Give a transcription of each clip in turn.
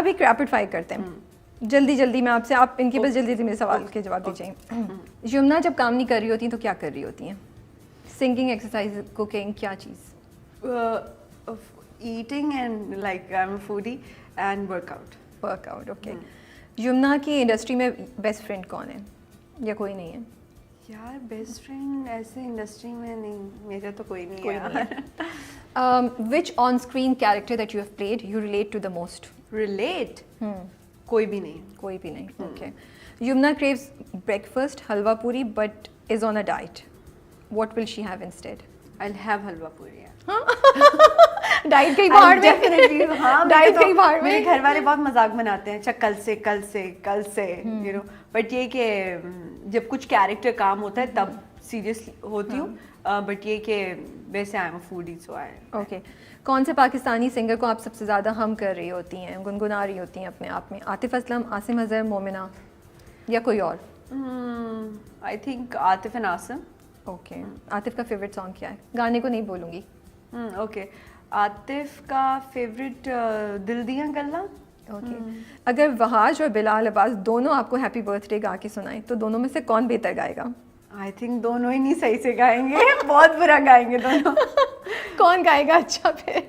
اب ایک rapid fire کرتے ہیں جلدی جلدی میں آپ سے, آپ ان کے پاس جلدی جلدی میرے سوال کے جواب دیجیے. یمنا جب کام نہیں کر رہی ہوتی تو کیا کر رہی ہوتی ہیں؟ سنگنگ, ایکسرسائز, کوکنگ, کیا چیز؟ Eating and like I am a foodie and work out. Okay. Yamuna کی انڈسٹری میں بیسٹ فرینڈ کون ہے یا کوئی نہیں ہے؟ یار بیسٹ فرینڈ ایسے انڈسٹری میں نہیں, میرا تو کوئی نہیں ہے. Which on screen character that you have played you relate to the most? Relate کوئی بھی نہیں. کوئی بھی نہیں. Okay. Yumna craves breakfast halwa puri but is on a diet. What will she have instead? I'll have حلوہ پوری. ڈائٹ کے بار میں ڈیفینیٹلی. ہاں ڈائٹ کے بار میں میرے گھر والے بہت مذاق بناتے ہیں, اچھا کل سے یو نو, بٹ یہ کہ جب کچھ کیریکٹر کام ہوتا ہے تب سیریس ہوتی ہوں, بٹ یہ کہ ویسے I am a foodie so I. Okay. کون سے پاکستانی سنگر کو آپ سب سے زیادہ ہم کر رہی ہوتی ہیں, گنگنا رہی ہوتی ہیں اپنے آپ میں؟ عاطف اسلم, عاصم اظہر, مومنہ یا کوئی اور؟ I think Atif and Asim. Okay. Atif کا فیوریٹ سانگ کیا ہے؟ گانے کو نہیں بولوں گی. اوکے. عاطف کا فیوریٹ دل دیاں گلاں. اوکے. اگر وہاج اور بلال عباس دونوں آپ کو ہیپی برتھ ڈے گا کے سنائیں تو دونوں میں سے کون بہتر گائے گا؟ آئی تھنک دونوں ہی نہیں صحیح سے گائیں گے, بہت برا گائیں گے دونوں. کون گائے گا اچھا پھر؟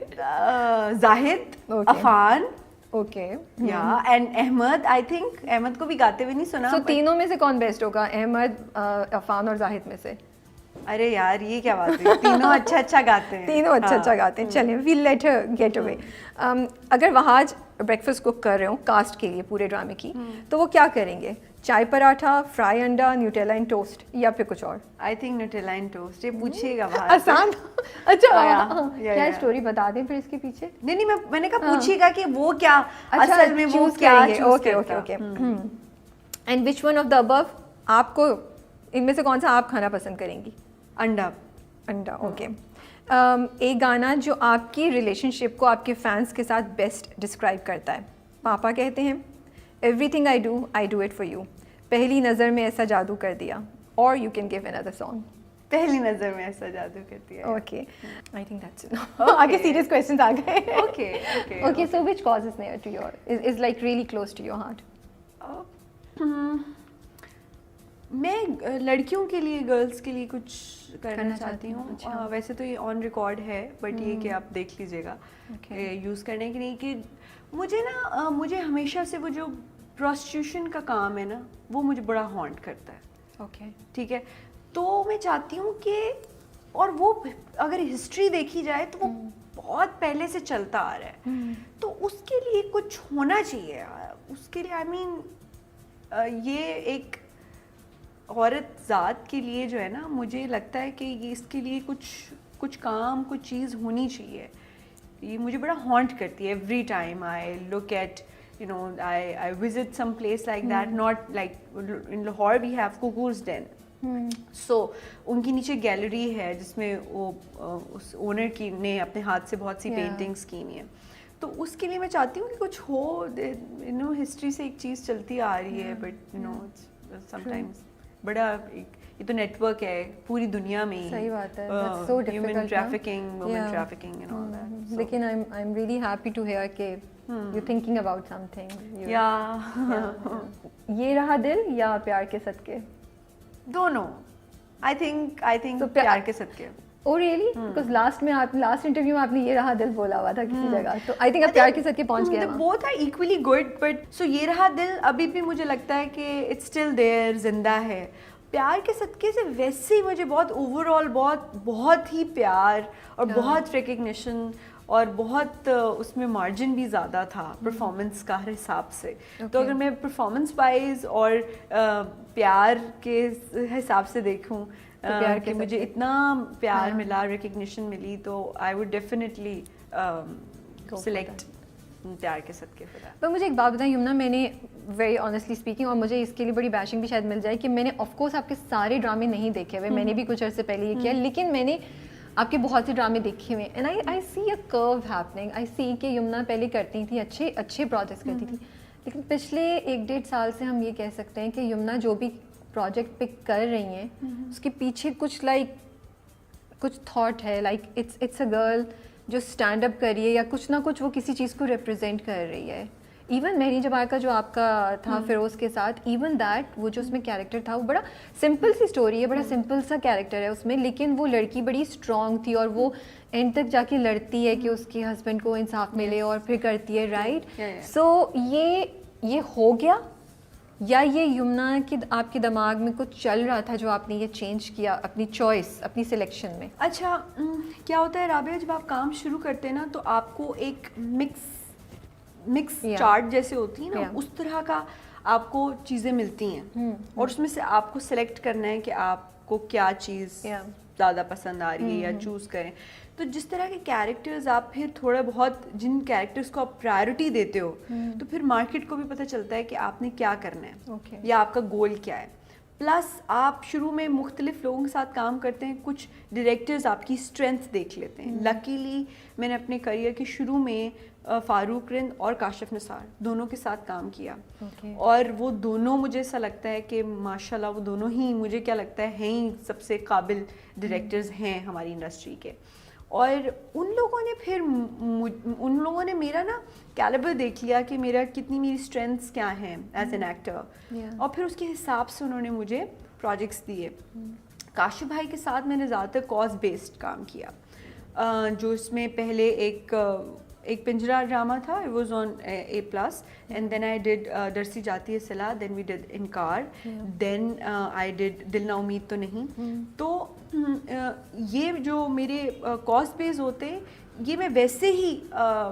زاہد, عفان. اوکے. یا and Ahmed. I think Ahmed کو بھی گاتے ہوئے نہیں سنا. سو تینوں میں سے کون بیسٹ ہوگا, احمد, عفان اور زاہد میں سے؟ ارے یار یہ کیا بات ہے, تینوں اچھا گاتے ہیں. تینوں اچھا گاتے ہیں. چلیں وی لیٹ ہر گیٹ اوے. اگر وہاج بریکفاسٹ کوک کر رہے ہوں کاسٹ کے لیے پورے ڈرامے کی, تو وہ کیا کریں گے؟ چائے پراٹھا, فرائی انڈا, نیوٹیلا اینڈ ٹوسٹ یا پھر کچھ اور؟ I think Nutella and toast. یہ پوچھیے گا باہر. آسان. اچھا کیا اسٹوری بتا دیں پھر اس کے پیچھے؟ نہیں میں نے کہا پوچھیے گا کہ وہ کیا اصل میں وہ کیا چوز کرتا. Okay. And which one of the ابو آپ کو ان میں سے کون سا آپ کھانا پسند کریں گی؟ انڈا. اوکے. ایک گانا جو آپ کی ریلیشن شپ کو آپ کے فینس کے ساتھ بیسٹ ڈسکرائب کرتا ہے. پاپا کہتے ہیں everything I do it for you, پہلی نظر میں ایسا جادو کر دیا, اور you can give another song. پہلی نظر میں ایسا جادو کرتی ہے. Okay. I think that's it. آگے سیریس کوسچنز آ گئے. Okay. So which cause is near to your, is like really close to your heart? میں لڑکیوں کے لیے, گرلس کے لیے کچھ کرنا چاہتی ہوں. ویسے تو یہ آن ریکارڈ ہے, بٹ یہ کہ آپ دیکھ لیجیے گا یوز کرنے کے لیے, کہ مجھے ہمیشہ سے وہ جو پروسٹیوشن کا کام ہے نا, وہ مجھے بڑا ہانٹ کرتا ہے. اوکے. ٹھیک ہے. تو میں چاہتی ہوں کہ, اور وہ اگر ہسٹری دیکھی جائے تو وہ بہت پہلے سے چلتا آ رہا ہے, تو اس کے لیے کچھ ہونا چاہیے. اس کے لیے آئی مین یہ ایک عورت ذات کے لیے جو ہے نا, مجھے لگتا ہے کہ یہ اس کے لیے کچھ کام, کچھ چیز ہونی چاہیے. یہ مجھے بڑا ہانٹ کرتی ہے every time I look at, you know, I visit some place like that, not like in Lahore we have Cuckoo's Den. So ان کی نیچے گیلری ہے جس میں وہ اس اونر کی نے اپنے ہاتھ سے بہت سی پینٹنگس کی ہوئی ہیں. تو اس کے لیے میں چاہتی ہوں کہ کچھ ہو, یو نو, ہسٹری سے ایک چیز چلتی آ رہی ہے, but you know sometimes بڑا یہ تو نیٹ ورک ہے پوری دنیا میں. صحیح بات ہے. Human trafficking, woman trafficking and all that. لیکن I am really happy to hear کہ you thinking about something. یہ رہا دل یا پیار کے صدقے؟ دونوں. آئی تھنک پیار کے صدقے. Oh really? Because last interview میں آپ نے یہ رہا دل بولا ہوا تھا کسی جگہ, تو آئی تھنک آپ پیار کے صدقے پہنچ گئے. Both are equally good, but so یہ رہا دل ابھی بھی مجھے لگتا ہے کہ اٹس اسٹل دیئر, زندہ ہے. پیار کے صدقے سے ویسے ہی مجھے بہت اوور آل بہت ہی پیار اور بہت ریکگنیشن اور بہت اس میں مارجن بھی زیادہ تھا پرفارمنس کا ہر حساب سے. تو اگر میں پرفارمنس وائز اور پیار کے حساب سے دیکھوں کہ مجھے اتنا پیار ملا, ریکگنیشن ملی, تو آئی وڈ ڈیفینیٹلی سلیکٹ پیار کے صدقے. پر مجھے ایک بات بتائیں یمنا, میں نے ویری آنیسٹلی اسپیکنگ, اور مجھے اس کے لیے بڑی بیشنگ بھی شاید مل جائے کہ میں نے آف کورس آپ کے سارے ڈرامے نہیں دیکھے ہوئے, میں نے بھی کچھ عرصے پہلے یہ کیا, لیکن میں نے آپ کے بہت سے ڈرامے دیکھے ہوئے, اینڈ آئی سی اے کرو ہیپننگ. آئی سی کہ یمنا پہلے کرتی تھی اچھے پروجیکٹس کرتی تھی, لیکن پچھلے 1-1.5 سال سے ہم یہ کہہ سکتے ہیں کہ یمنا جو بھی پروجیکٹ پک کر رہی ہیں اس کے پیچھے کچھ تھاٹ ہے, لائک اٹس اے گرل جو اسٹینڈ اپ کر رہی ہے, یا کچھ نہ کچھ وہ کسی چیز کو ریپرزینٹ کر رہی ہے. ایون مہری جبار کا جو آپ کا تھا فیروز کے ساتھ, ایون دیٹ وہ جو اس میں کیریکٹر تھا وہ بڑا سمپل سی اسٹوری ہے, بڑا سمپل سا کیریکٹر ہے اس میں, لیکن وہ لڑکی بڑی اسٹرانگ تھی اور وہ اینڈ تک جا کے لڑتی ہے کہ اس کے ہسبینڈ کو انصاف ملے اور پھر کرتی ہے, رائٹ. سو یہ ہو گیا, یا یہ یمنا کی آپ کے دماغ میں کچھ چل رہا تھا جو آپ نے یہ چینج کیا اپنی چوائس, اپنی سلیکشن میں؟ اچھا, کیا ہوتا ہے رابعہ, جب آپ کام شروع کرتے ہیں نا تو آپ کو ایک مکس چارٹ جیسے ہوتی ہے نا, اس طرح کا آپ کو چیزیں ملتی ہیں اور اس میں سے آپ کو سلیکٹ کرنا ہے کہ آپ کو کیا چیز زیادہ پسند آ رہی ہے یا چوز کریں. تو جس طرح کے کیریکٹرز آپ پھر تھوڑا بہت جن کیریکٹرز کو آپ پرائیورٹی دیتے ہو تو پھر مارکیٹ کو بھی پتہ چلتا ہے کہ آپ نے کیا کرنا ہے یا آپ کا گول کیا ہے. پلس آپ شروع میں مختلف لوگوں کے ساتھ کام کرتے ہیں, کچھ ڈائریکٹرز آپ کی اسٹرینتھ دیکھ لیتے ہیں. لکیلی میں نے اپنے کریئر کے شروع میں فاروق رند اور کاشف نثار دونوں کے ساتھ کام کیا, اور وہ دونوں مجھے ایسا لگتا ہے کہ ماشاء اللہ وہ دونوں ہی مجھے کیا لگتا ہے ہی سب سے قابل ڈائریکٹرز ہیں ہماری انڈسٹری کے. اور ان لوگوں نے میرا نا کیلیبر دیکھ لیا کہ میری اسٹرینتھس کیا ہیں ایز این ایکٹر, اور پھر اس کے حساب سے انہوں نے مجھے پروجیکٹس دیے. کاشف بھائی کے ساتھ میں نے زیادہ تر کاز بیسڈ کام کیا, جو اس میں پہلے ایک پنجرا ڈرامہ تھا, it was on A+, and then I did درسی جاتی ہے صلاح, دین وی ڈیڈ انکار, دین آئی ڈیڈ دل نا امید تو نہیں. تو یہ جو میرے کاسٹ بیس ہوتے ہیں یہ میں ویسے ہی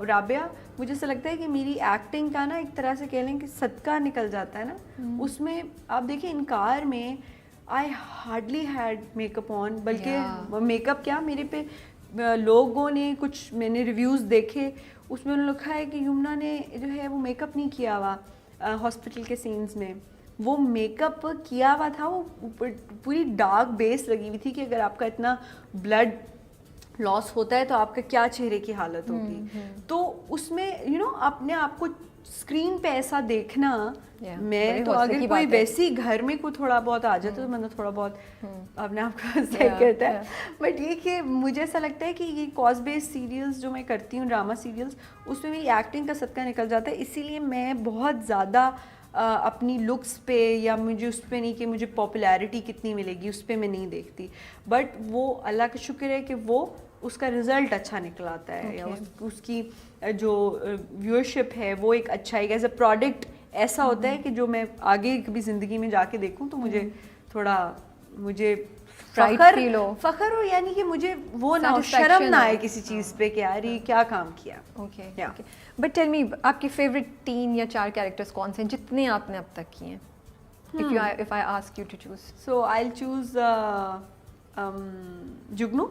رابعہ مجھے ایسا لگتا ہے کہ میری ایکٹنگ کا نا ایک طرح سے کہہ لیں کہ صدقہ نکل جاتا ہے نا. اس میں آپ دیکھیں انکار میں آئی ہارڈلی ہیڈ میک اپ آن, بلکہ میک اپ کیا میرے پہ لوگوں نے کچھ میں نے ریویوز دیکھے اس میں انہوں نے لکھا ہے کہ یمنا نے جو ہے وہ میک اپ نہیں کیا ہوا ہاسپٹل کے سینز میں. وہ میک اپ کیا ہوا تھا, وہ پوری ڈارک بیس لگی ہوئی تھی کہ اگر آپ کا اتنا بلڈ لاس ہوتا ہے تو آپ کا کیا چہرے کی حالت ہوگی. تو اس میں اپنے آپ کو اسکرین پہ ایسا دیکھنا, میں تو اگر کوئی ویسی گھر میں کوئی تھوڑا بہت آ جاتا تو میں تھوڑا بہت اپنے آپ کو صحیح کرتا ہے. بٹ یہ کہ مجھے ایسا لگتا ہے کہ یہ کاز بیس سیریلز جو میں کرتی ہوں, ڈرامہ سیریلز, اس میں میری ایکٹنگ کا صدقہ نکل جاتا ہے. اسی لیے میں بہت زیادہ اپنی لکس پہ یا مجھے اس پہ نہیں کہ مجھے پاپولیرٹی کتنی ملے گی اس پہ میں نہیں دیکھتی. بٹ وہ اللہ کا شکر ہے کہ وہ اس کا رزلٹ اچھا نکل آتا ہے, یا اس کی جو ویورشپ ہے وہ ایک اچھا ایز اے پروڈکٹ ایسا ہوتا ہے کہ جو میں آگے کبھی زندگی میں جا کے دیکھوں تو مجھے تھوڑا فخر ہو, یعنی کہ مجھے وہ نہ شرم نہ آئے کسی چیز پہ کہ یار یہ کیا کام کیا. اوکے, بٹ ٹیل می آپ کے فیوریٹ 3 یا 4 کیریکٹرز کون سے ہیں جتنے آپ نے اب تک کیے ہیں, if I ask you to choose? So I'll choose Jugnu.